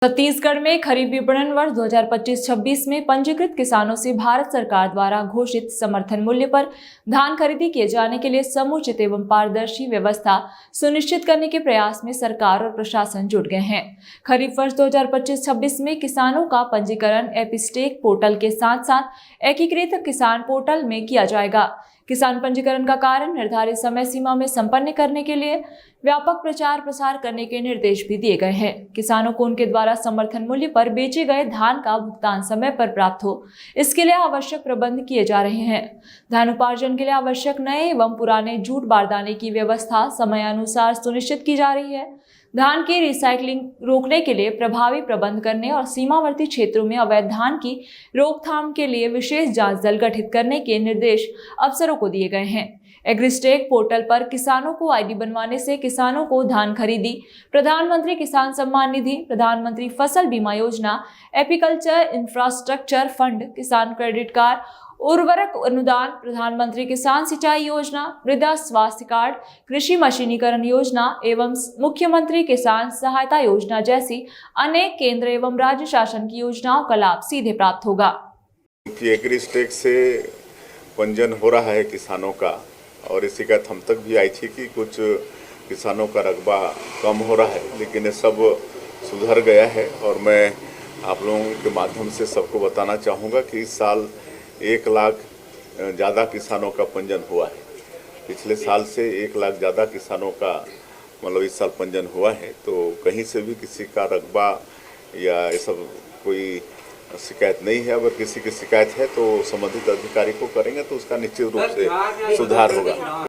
छत्तीसगढ़ में खरीफ विपणन वर्ष 2025-26 में पंजीकृत किसानों से भारत सरकार द्वारा घोषित समर्थन मूल्य पर धान खरीदी किए जाने के लिए समुचित एवं पारदर्शी व्यवस्था सुनिश्चित करने के प्रयास में सरकार और प्रशासन जुट गए हैं। खरीफ वर्ष 2025-26 में किसानों का पंजीकरण एपिस्टेक पोर्टल के साथ साथ एकीकृत किसान पोर्टल में किया जाएगा। किसान पंजीकरण का कार्य निर्धारित समय सीमा में संपन्न करने के लिए व्यापक प्रचार प्रसार करने के निर्देश भी दिए गए हैं। किसानों को उनके द्वारा समर्थन मूल्य पर बेचे गए धान का भुगतान समय पर प्राप्त हो, इसके लिए आवश्यक प्रबंध किए जा रहे हैं। धान उपार्जन के लिए आवश्यक नए एवं पुराने जूट बारदाने की व्यवस्था समयानुसार सुनिश्चित की जा रही है। धान की रिसाइकलिंग रोकने के लिए प्रभावी प्रबंध करने और सीमावर्ती क्षेत्रों में अवैध धान की रोकथाम के लिए विशेष जांच दल गठित करने के निर्देश अफसरों को दिए गए हैं। एग्रीस्टेक पोर्टल पर किसानों को आईडी बनवाने से किसानों को धान खरीदी, प्रधानमंत्री किसान सम्मान निधि, प्रधानमंत्री फसल बीमा योजना, एपीकल्चर इंफ्रास्ट्रक्चर फंड, किसान क्रेडिट कार्ड, उर्वरक अनुदान, प्रधानमंत्री किसान सिंचाई योजना, मृदा स्वास्थ्य कार्ड, कृषि मशीनीकरण योजना एवं मुख्यमंत्री किसान सहायता योजना जैसी अनेक केंद्र एवं राज्य शासन की योजनाओं का लाभ सीधे प्राप्त होगा। एग्रीस्टेक से पंजीयन हो रहा है किसानों का, और इसी का हम तक भी आई थी कि कुछ किसानों का रकबा कम हो रहा है, लेकिन ये सब सुधर गया है। और मैं आप लोगों के माध्यम से सबको बताना चाहूँगा कि इस साल 1 लाख ज़्यादा किसानों का पंजीयन हुआ है। पिछले साल से 1 लाख ज़्यादा किसानों का मतलब इस साल पंजीयन हुआ है। तो कहीं से भी किसी का रकबा या ये सब कोई शिकायत नहीं है। अगर किसी की शिकायत है तो संबंधित अधिकारी को करेंगे तो उसका निश्चित रूप से सुधार होगा।